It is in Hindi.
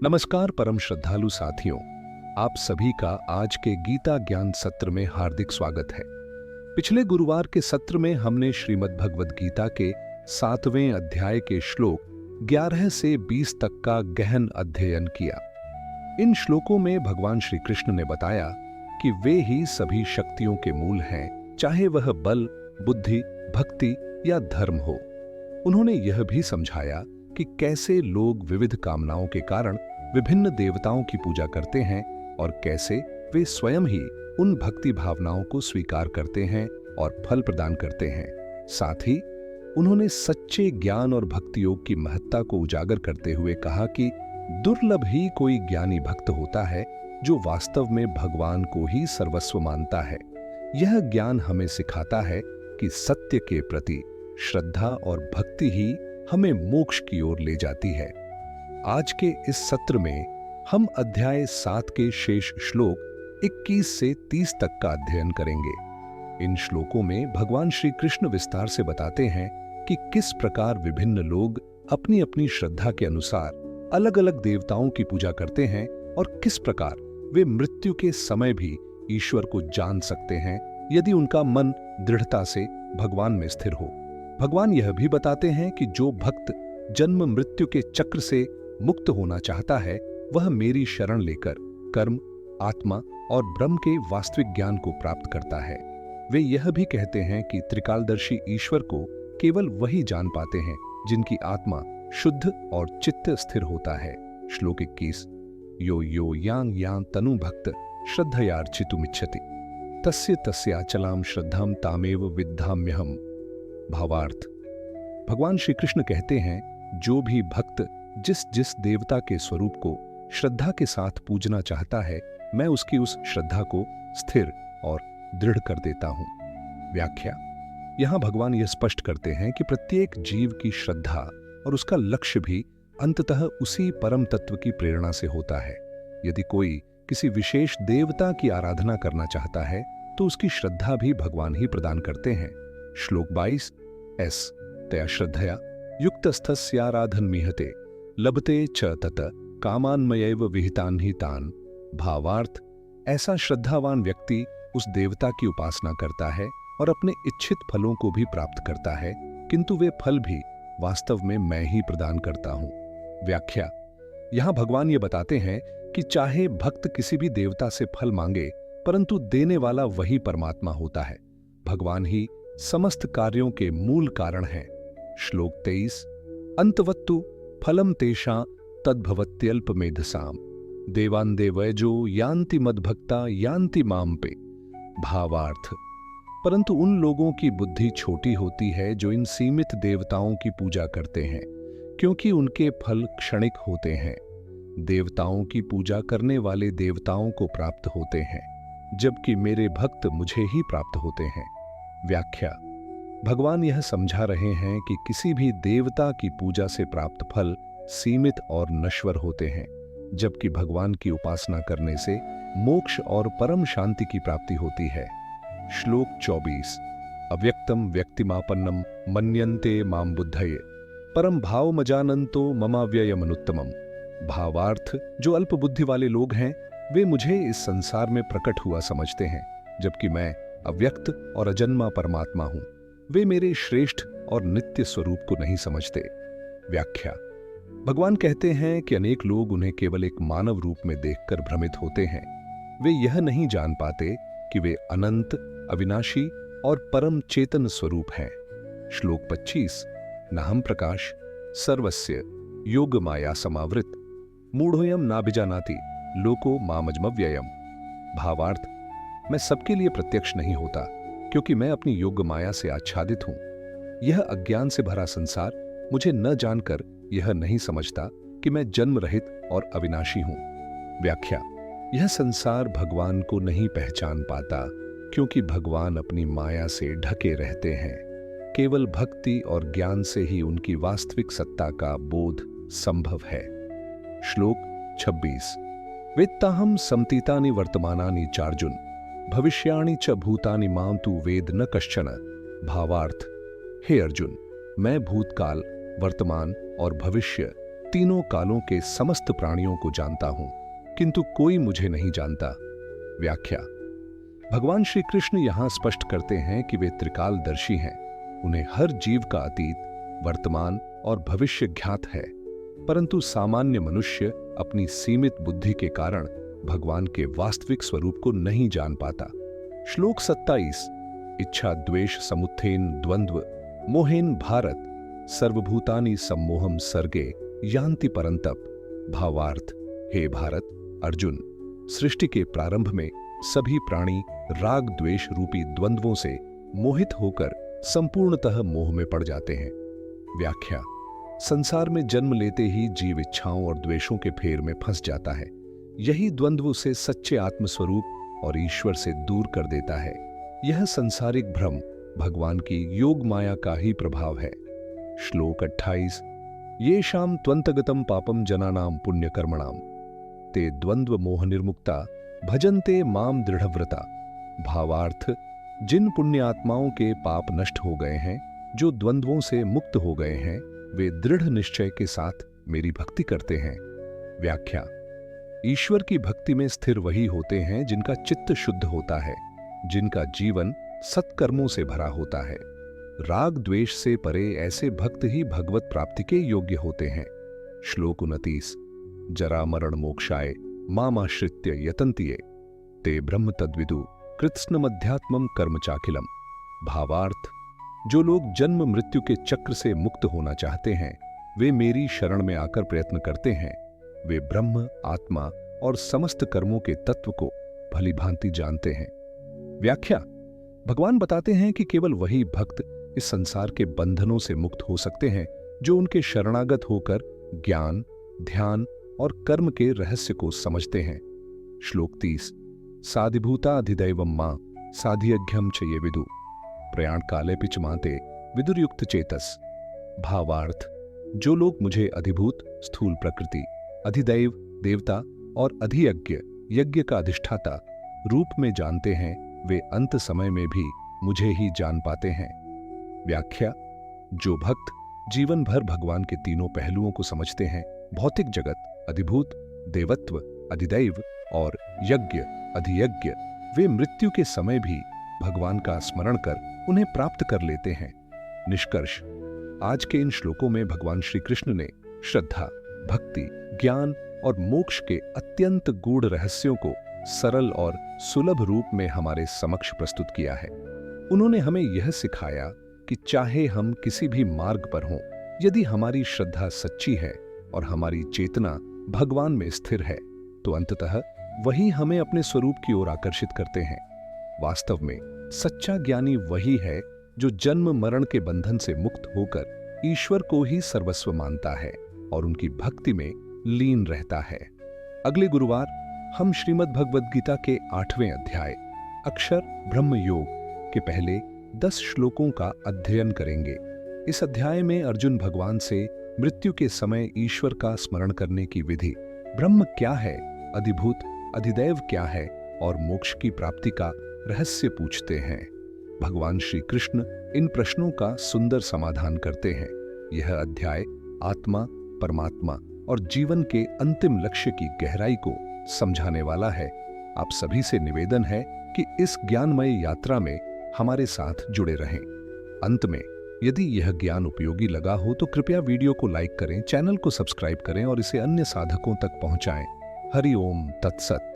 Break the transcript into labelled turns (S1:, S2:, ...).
S1: नमस्कार परम श्रद्धालु साथियों, आप सभी का आज के गीता ज्ञान सत्र में हार्दिक स्वागत है। पिछले गुरुवार के सत्र में हमने श्रीमद् भगवद गीता के 7वें अध्याय के श्लोक 11 से 20 तक का गहन अध्ययन किया। इन श्लोकों में भगवान श्री कृष्ण ने बताया कि वे ही सभी शक्तियों के मूल हैं, चाहे वह बल, बुद्धि, भक्ति या धर्म हो। उन्होंने यह भी समझाया कि कैसे लोग विविध कामनाओं के कारण विभिन्न देवताओं की पूजा करते हैं और कैसे वे स्वयं ही उन भक्ति भावनाओं को स्वीकार करते हैं और फल प्रदान करते हैं। साथ ही उन्होंने सच्चे ज्ञान और भक्ति योग की महत्ता को उजागर करते हुए कहा कि दुर्लभ ही कोई ज्ञानी भक्त होता है जो वास्तव में भगवान को ही सर्वस्व मानता है। यह ज्ञान हमें सिखाता है कि सत्य के प्रति श्रद्धा और भक्ति ही हमें मोक्ष की ओर ले जाती है। आज के इस सत्र में हम अध्याय 7 के शेष श्लोक 21 से 30 तक का अध्ययन करेंगे। इन श्लोकों में भगवान श्री कृष्ण विस्तार से बताते हैं कि किस प्रकार विभिन्न लोग अपनी अपनी श्रद्धा के अनुसार अलग अलग देवताओं की पूजा करते हैं और किस प्रकार वे मृत्यु के समय भी ईश्वर को जान सकते हैं यदि उनका मन दृढ़ता से भगवान में स्थिर हो। भगवान यह भी बताते हैं कि जो भक्त जन्म मृत्यु के चक्र से मुक्त होना चाहता है वह मेरी शरण लेकर कर्म, आत्मा और ब्रह्म के वास्तविक ज्ञान को प्राप्त करता है। वे यह भी कहते हैं कि त्रिकालदर्शी ईश्वर को केवल वही जान पाते हैं जिनकी आत्मा शुद्ध और चित्त स्थिर होता है। श्लोक 21 यो यो यांग यांग तनु भक्त श्रद्धयार्चितुमिच्छति तस्य तस्याचलाम श्रद्धाम तामेव विद्धाम्यहम्। भावार्थ, भगवान श्री कृष्ण कहते हैं जो भी भक्त जिस जिस देवता के स्वरूप को श्रद्धा के साथ पूजना चाहता है मैं उसकी उस श्रद्धा को स्थिर और दृढ़ कर देता हूं। व्याख्या, यहां भगवान यह स्पष्ट करते हैं कि प्रत्येक जीव की श्रद्धा और उसका लक्ष्य भी अंततः उसी परम तत्व की प्रेरणा से होता है। यदि कोई किसी विशेष देवता की आराधना करना चाहता है तो उसकी श्रद्धा भी भगवान ही प्रदान करते हैं। श्लोक 22 एस तया श्रद्धया युक्तस्थस्याराधनमीहते लभते च तत कामान्मयैव विहितान् हि तान्। भावार्थ, ऐसा श्रद्धावान व्यक्ति उस देवता की उपासना करता है और अपने इच्छित फलों को भी प्राप्त करता है, किंतु वे फल भी वास्तव में मैं ही प्रदान करता हूं। व्याख्या, यहां भगवान ये बताते हैं कि चाहे भक्त किसी भी देवता से फल मांगे परंतु देने वाला वही परमात्मा होता है। भगवान ही समस्त कार्यों के मूल कारण हैं। श्लोक 23 अंतवत्तु फलम तेषां तद्भवत्यल्पमेधसाम् देवान् देवैजो यान्ति मद्भक्ता यान्ति मां पे। भावार्थ, परंतु उन लोगों की बुद्धि छोटी होती है जो इन सीमित देवताओं की पूजा करते हैं, क्योंकि उनके फल क्षणिक होते हैं। देवताओं की पूजा करने वाले देवताओं को प्राप्त होते हैं, जबकि मेरे भक्त मुझे ही प्राप्त होते हैं। व्याख्या, भगवान यह समझा रहे हैं कि किसी भी देवता की पूजा से प्राप्त फल सीमित और नश्वर होते हैं, जबकि भगवान की उपासना करने से मोक्ष और परम शांति की प्राप्ति होती है। श्लोक 24 अव्यक्तम व्यक्तिमापन्नम मन्यन्ते मां बुद्धये परम भावमजानन्तो ममाव्ययमनुत्तमम्। भावार्थ, जो अल्प बुद्धि वाले लोग हैं वे मुझे इस संसार में प्रकट हुआ समझते हैं, जबकि मैं अव्यक्त और अजन्मा परमात्मा हूं। वे मेरे श्रेष्ठ और नित्य स्वरूप को नहीं समझते। व्याख्या, भगवान कहते हैं कि अनेक लोग उन्हें केवल एक मानव रूप में देखकर भ्रमित होते हैं। वे यह नहीं जान पाते कि वे अनंत, अविनाशी और परम चेतन स्वरूप हैं। श्लोक 25 नाहम प्रकाश सर्वस्य योग माया समावृत मूढ़ोयम नाभिजानाति लोको मामजमव्ययम्। भावार्थ, मैं सबके लिए प्रत्यक्ष नहीं होता क्योंकि मैं अपनी योग माया से आच्छादित हूं। यह अज्ञान से भरा संसार मुझे न जानकर यह नहीं समझता कि मैं जन्म रहित और अविनाशी हूं। व्याख्या, यह संसार भगवान को नहीं पहचान पाता क्योंकि भगवान अपनी माया से ढके रहते हैं। केवल भक्ति और ज्ञान से ही उनकी वास्तविक सत्ता का बोध संभव है। श्लोक 26 वेत्ताहम समतीतानि वर्तमानानि चार्जुन भविष्याणि च भूतानि मां तु वेद न कश्चन। भावार्थ, हे अर्जुन, मैं भूतकाल, वर्तमान और भविष्य तीनों कालों के समस्त प्राणियों को जानता हूं, किंतु कोई मुझे नहीं जानता। व्याख्या। भगवान श्री कृष्ण यहां स्पष्ट करते हैं कि वे त्रिकालदर्शी हैं। उन्हें हर जीव का अतीत, वर्तमान और भविष्य ज्ञात है, परंतु सामान्य मनुष्य अपनी सीमित बुद्धि के कारण भगवान के वास्तविक स्वरूप को नहीं जान पाता। श्लोक 27। इच्छा द्वेष समुत्थेन द्वंद्व मोहेन भारत सर्वभूतानि सम्मोहम सर्गे यान्ति परंतप। भावार्थ। हे भारत अर्जुन, सृष्टि के प्रारंभ में सभी प्राणी राग द्वेष रूपी द्वंद्वों से मोहित होकर संपूर्णतः मोह में पड़ जाते हैं। व्याख्या। संसार में जन्म लेते ही जीव इच्छाओं और द्वेषों के फेर में फंस जाता है। यही द्वंद्व उसे सच्चे आत्मस्वरूप और ईश्वर से दूर कर देता है। यह संसारिक भ्रम भगवान की योग माया का ही प्रभाव है। श्लोक 28। येषां त्वन्तगतं पापं जनानां पुण्यकर्मणां ते द्वंद्व मोह निर्मुक्ता भजन्ते माम दृढ़व्रता। भावार्थ। जिन पुण्यात्माओं के पाप नष्ट हो गए हैं, जो द्वंद्वों से मुक्त हो गए हैं, वे दृढ़ निश्चय के साथ मेरी भक्ति करते हैं। व्याख्या। ईश्वर की भक्ति में स्थिर वही होते हैं जिनका चित्त शुद्ध होता है, जिनका जीवन सत्कर्मों से भरा होता है। राग द्वेष से परे ऐसे भक्त ही भगवत प्राप्ति के योग्य होते हैं। श्लोक 29। जरा मरण मोक्षाय मामाश्रित्य यतन्ति ये ते ब्रह्म तद्विदु कृत्स्नमध्यात्मम कर्म चाखिलम। भावार्थ। जो लोग जन्म मृत्यु के चक्र से मुक्त होना चाहते हैं, वे मेरी शरण में आकर प्रयत्न करते हैं। वे ब्रह्म, आत्मा और समस्त कर्मों के तत्व को भली भांति जानते हैं। व्याख्या। भगवान बताते हैं कि केवल वही भक्त इस संसार के बंधनों से मुक्त हो सकते हैं जो उनके शरणागत होकर ज्ञान, ध्यान और कर्म के रहस्य को समझते हैं। श्लोक 30। साधिभूता अधिदैवम मां साधियज्ञम च ये विदु प्रयाण काले पिच माते विदुरयुक्त चेतस। भावार्थ। जो लोग मुझे अधिभूत स्थूल प्रकृति, अधिदैव देवता और अधियज्ञ यज्ञ का अधिष्ठाता रूप में जानते हैं, वे अंत समय में भी मुझे ही जान पाते हैं। व्याख्या। जो भक्त जीवन भर भगवान के तीनों पहलुओं को समझते हैं, भौतिक जगत, अधिभूत, देवत्व, अधिदैव और यज्ञ, अधियज्ञ, वे मृत्यु के समय भी भगवान का स्मरण कर उन्हें प्राप्त कर लेते हैं। निष्कर्ष। आज के इन श्लोकों में भगवान श्री कृष्ण ने श्रद्धा, भक्ति, ज्ञान और मोक्ष के अत्यंत गूढ़ रहस्यों को सरल और सुलभ रूप में हमारे समक्ष प्रस्तुत किया है। उन्होंने हमें यह सिखाया कि चाहे हम किसी भी मार्ग पर हों, यदि हमारी श्रद्धा सच्ची है और हमारी चेतना भगवान में स्थिर है, तो अंततः वही हमें अपने स्वरूप की ओर आकर्षित करते हैं। वास्तव में सच्चा ज्ञानी वही है जो जन्म मरण के बंधन से मुक्त होकर ईश्वर को ही सर्वस्व मानता है और उनकी भक्ति में लीन रहता है। अगले गुरुवार हम श्रीमद् भगवद गीता के 8वें अध्याय अक्षर ब्रह्म योग के पहले 10 श्लोकों का अध्ययन करेंगे। इस अध्याय में अर्जुन भगवान से मृत्यु के समय ईश्वर का स्मरण करने की विधि, ब्रह्म क्या है, अधिभूत अधिदैव क्या है और मोक्ष की प्राप्ति का रहस्य पूछते हैं। भगवान श्री कृष्ण इन प्रश्नों का सुंदर समाधान करते हैं। यह अध्याय आत्मा, परमात्मा और जीवन के अंतिम लक्ष्य की गहराई को समझाने वाला है। आप सभी से निवेदन है कि इस ज्ञानमय यात्रा में हमारे साथ जुड़े रहें। अंत में यदि यह ज्ञान उपयोगी लगा हो तो कृपया वीडियो को लाइक करें, चैनल को सब्सक्राइब करें और इसे अन्य साधकों तक पहुंचाएं। हरि ओम तत्सत।